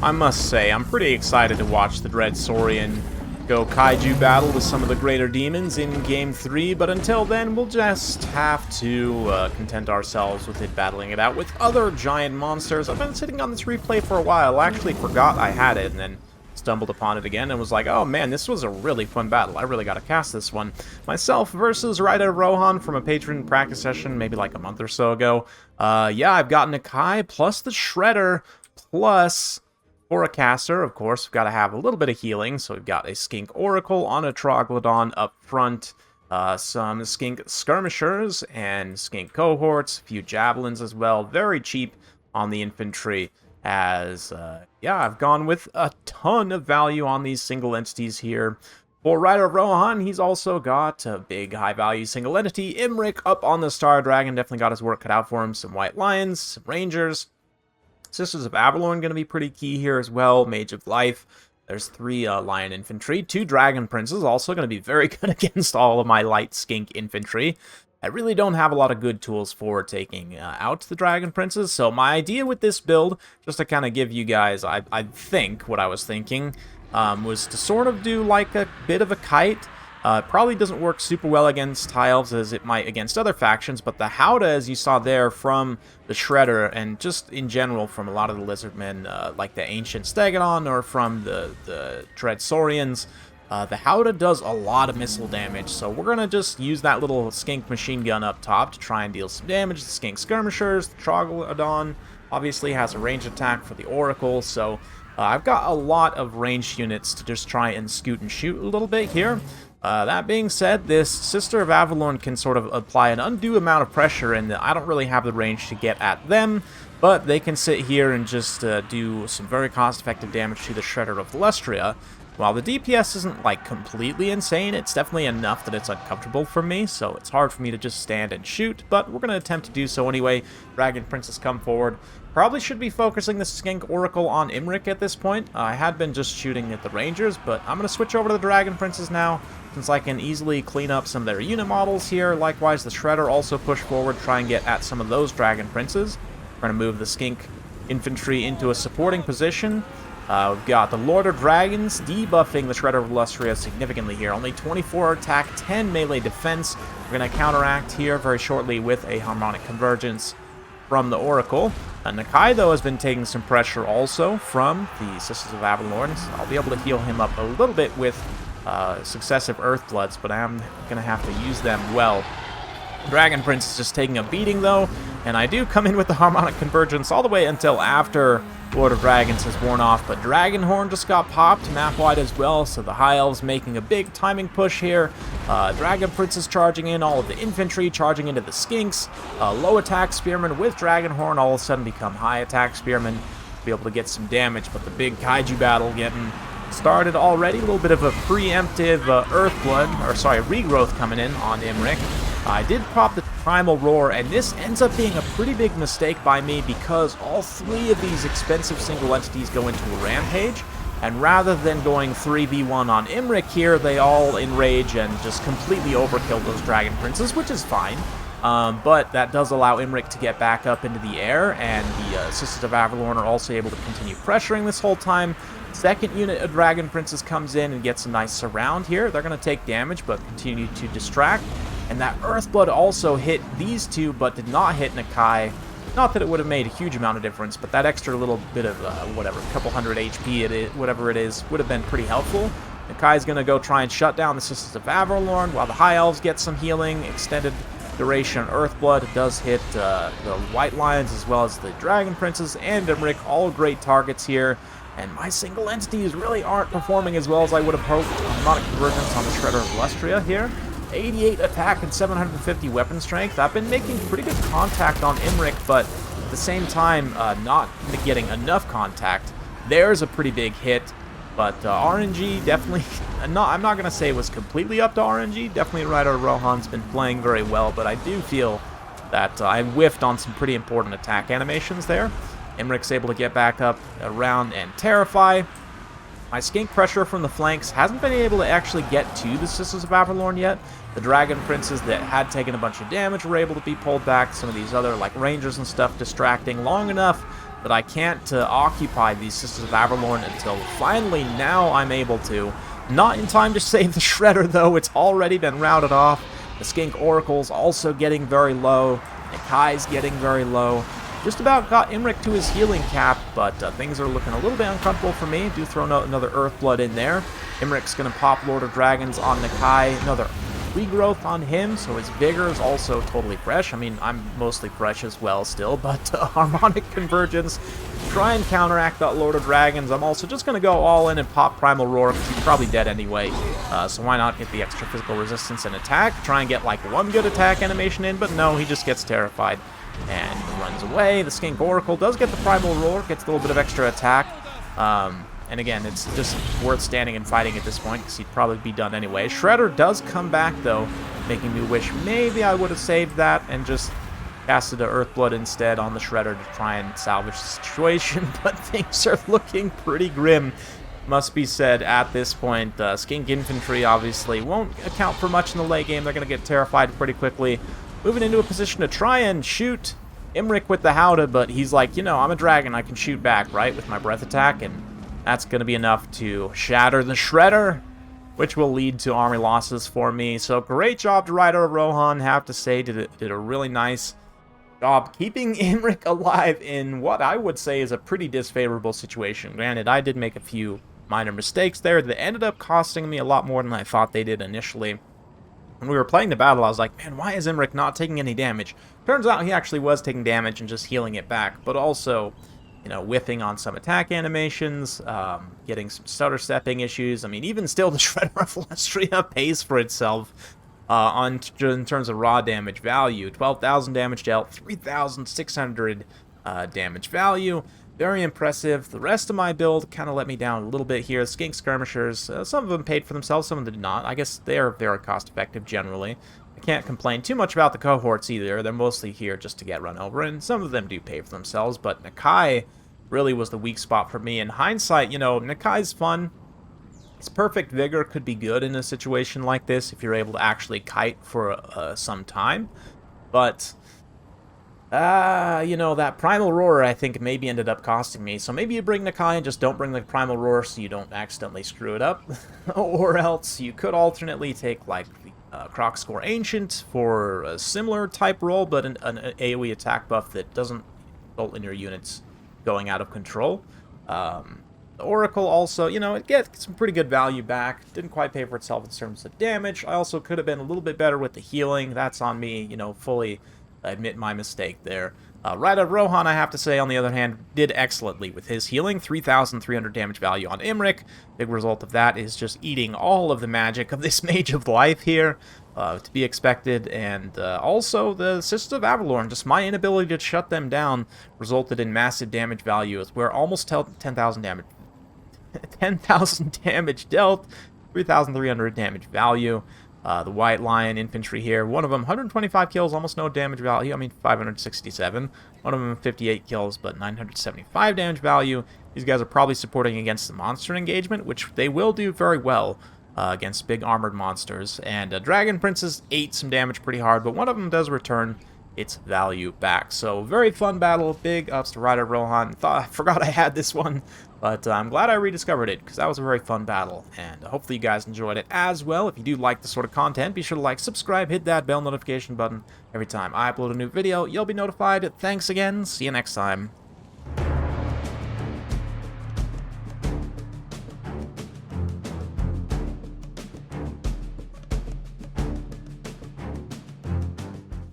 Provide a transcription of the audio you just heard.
I must say, I'm pretty excited to watch the Dread Saurian go kaiju battle with some of the greater demons in Game 3, but until then, we'll just have to content ourselves with it battling it out with other giant monsters. I've been sitting on this replay for a while. I actually forgot I had it, and then stumbled upon it again and was like, oh man, this was a really fun battle. I really gotta cast this one. Myself versus Ryder Rohan from a patron practice session maybe like a month or so ago. Yeah, I've got Nakai plus the Shredder plus... For a caster, of course, we've got to have a little bit of healing, so we've got a Skink Oracle on a Troglodon up front, some Skink Skirmishers and Skink Cohorts, a few Javelins as well, very cheap on the infantry, as, yeah, I've gone with a ton of value on these single entities here. For Ryder Rohan, he's also got a big high-value single entity, IMRIK, up on the Star Dragon, definitely got his work cut out for him, some White Lions, some Rangers. Sisters of Avalorn going to be pretty key here as well. Mage of Life. There's 3 Lion Infantry. 2 Dragon Princes, also going to be very good against all of my light Skink Infantry. I really don't have a lot of good tools for taking out the Dragon Princes, so my idea with this build, just to kind of give you guys, I think, what I was thinking, was to sort of do like a bit of a kite. It probably doesn't work super well against High Elves as it might against other factions, but the Howdah, as you saw there from the Shredder, and just in general from a lot of the Lizardmen, like the Ancient Stegodon, or from the Dread Saurians, the Howdah does a lot of missile damage, so we're going to just use that little Skink machine gun up top to try and deal some damage. The Skink Skirmishers, the Troglodon obviously has a ranged attack for the Oracle, so I've got a lot of ranged units to just try and scoot and shoot a little bit here. That being said, this Sister of Avalorn can sort of apply an undue amount of pressure, and I don't really have the range to get at them, but they can sit here and just do some very cost-effective damage to the Shredder of Lustria. While the DPS isn't, like, completely insane, it's definitely enough that it's uncomfortable for me, so it's hard for me to just stand and shoot, but we're going to attempt to do so anyway. Dragon Princess come forward. Probably should be focusing the Skink Oracle on IMRIK at this point. I had been just shooting at the Rangers, but I'm going to switch over to the Dragon Princess now, since I can easily clean up some of their unit models here. Likewise, the Shredder also push forward, try and get at some of those Dragon Princes. We're going to move the Skink Infantry into a supporting position. We've got the Lord of Dragons debuffing the Shredder of Lustria significantly here. Only 24 attack, 10 melee defense. We're going to counteract here very shortly with a Harmonic Convergence from the Oracle. Nakai, though, has been taking some pressure also from the Sisters of Avalorn, so I'll be able to heal him up a little bit with successive Earthbloods, but I'm going to have to use them well. Dragon Prince is just taking a beating, though, and I do come in with the Harmonic Convergence all the way until after Lord of Dragons has worn off, but Dragonhorn just got popped map-wide as well, so the High Elves making a big timing push here. Dragon Prince is charging in, all of the infantry charging into the Skinks. Low attack Spearmen with Dragonhorn all of a sudden become high attack Spearmen to be able to get some damage, but the big kaiju battle getting started already. A little bit of a preemptive regrowth coming in on IMRIK. I did pop the Primal Roar, and this ends up being a pretty big mistake by me because all 3 of these expensive single entities go into a Rampage, and rather than going 3v1 on IMRIK here, they all enrage and just completely overkill those Dragon Princes, which is fine. But that does allow IMRIK to get back up into the air, and the Sisters of Avalorn are also able to continue pressuring this whole time. Second unit of Dragon Princes comes in and gets a nice surround here. They're going to take damage, but continue to distract. And that Earthblood also hit these 2, but did not hit Nakai. Not that it would have made a huge amount of difference, but that extra little bit of, whatever, a couple hundred HP, whatever it is, would have been pretty helpful. Nakai's going to go try and shut down the Sisters of Avalorn, while the High Elves get some healing, extended duration Earthblood. It does hit the White Lions as well as the Dragon Princes and IMRIK, all great targets here. And my single entities really aren't performing as well as I would have hoped. Harmonic Convergence on the Shredder of Lustria here. 88 attack and 750 weapon strength. I've been making pretty good contact on IMRIK, but at the same time, not getting enough contact. There's a pretty big hit, but RNG definitely, I'm not going to say it was completely up to RNG. Definitely Ryder Rohan's been playing very well, but I do feel that I whiffed on some pretty important attack animations there. IMRIK's able to get back up around and Terrify. My Skink pressure from the flanks hasn't been able to actually get to the Sisters of Avalorn yet. The Dragon Princes that had taken a bunch of damage were able to be pulled back. Some of these other, like Rangers and stuff, distracting long enough but I can't occupy these Sisters of Avalorn until finally now I'm able to. Not in time to save the Shredder, though. It's already been routed off. The Skink Oracle's also getting very low. Nikai's getting very low. Just about got IMRIK to his healing cap, but things are looking a little bit uncomfortable for me. Do throw another Earthblood in there. IMRIK's going to pop Lord of Dragons on Nikai. Another regrowth on him, so his vigor is also totally fresh. I mean, I'm mostly fresh as well still, but Harmonic Convergence, try and counteract that Lord of Dragons. I'm also just going to go all in and pop Primal Roar, because he's probably dead anyway, so why not get the extra physical resistance and attack, try and get like one good attack animation in, but no, he just gets terrified and runs away. The Skink Oracle does get the Primal Roar, gets a little bit of extra attack, and again, it's just worth standing and fighting at this point, because he'd probably be done anyway. Shredder does come back, though, making me wish maybe I would have saved that and just casted a Earthblood instead on the Shredder to try and salvage the situation, but things are looking pretty grim, must be said, at this point. Skink Infantry obviously won't account for much in the late game. They're going to get terrified pretty quickly. Moving into a position to try and shoot IMRIK with the Howdah, but he's like, you know, I'm a dragon, I can shoot back, right, with my breath attack, and that's going to be enough to shatter the Shredder, which will lead to army losses for me. So great job to Rider of Rohan, have to say, did a really nice job keeping IMRIK alive in what I would say is a pretty disfavorable situation. Granted, I did make a few minor mistakes there that ended up costing me a lot more than I thought they did initially. When we were playing the battle, I was like, man, why is IMRIK not taking any damage? Turns out he actually was taking damage and just healing it back, but also, you know, whiffing on some attack animations, getting some stutter stepping issues. I mean, even still, the Shredder of Lestria pays for itself in terms of raw damage value. 12,000 damage dealt, 3,600 damage value. Very impressive. The rest of my build kind of let me down a little bit here. Skink Skirmishers, some of them paid for themselves, some of them did not. I guess they are very cost-effective generally. I can't complain too much about the cohorts either. They're mostly here just to get run over, and some of them do pay for themselves, but Nikai really was the weak spot for me. In hindsight, you know, Nikai's fun. His perfect vigor could be good in a situation like this if you're able to actually kite for some time, but you know, that Primal Roar, I think, maybe ended up costing me. So maybe you bring Nikai and just don't bring the Primal Roar so you don't accidentally screw it up. Or else you could alternately take, like, the Croc Score Ancient for a similar type role, but an AoE attack buff that doesn't result in your units going out of control. The Oracle also, you know, it gets some pretty good value back. Didn't quite pay for itself in terms of damage. I also could have been a little bit better with the healing. That's on me, you know, fully admit my mistake there. Rider of Rohan, I have to say, on the other hand, did excellently with his healing. 3,300 damage value on IMRIK. Big result of that is just eating all of the magic of this Mage of Life here, to be expected. And also the Sisters of Avalorn, just my inability to shut them down resulted in massive damage value, as we're almost 10,000 damage. 10,000 damage dealt, 3,300 damage value. The White Lion Infantry here, one of them 125 kills, almost no damage value. I mean, 567. One of them 58 kills, but 975 damage value. These guys are probably supporting against the monster engagement, which they will do very well against big armored monsters. And Dragon Princess ate some damage pretty hard, but one of them does return its value back. So very fun battle. Big ups to Rider Rohan. I forgot I had this one, but I'm glad I rediscovered it, because that was a very fun battle, and hopefully you guys enjoyed it as well. If you do like this sort of content, be sure to like, subscribe, hit that bell notification button. Every time I upload a new video, you'll be notified. Thanks again. See you next time.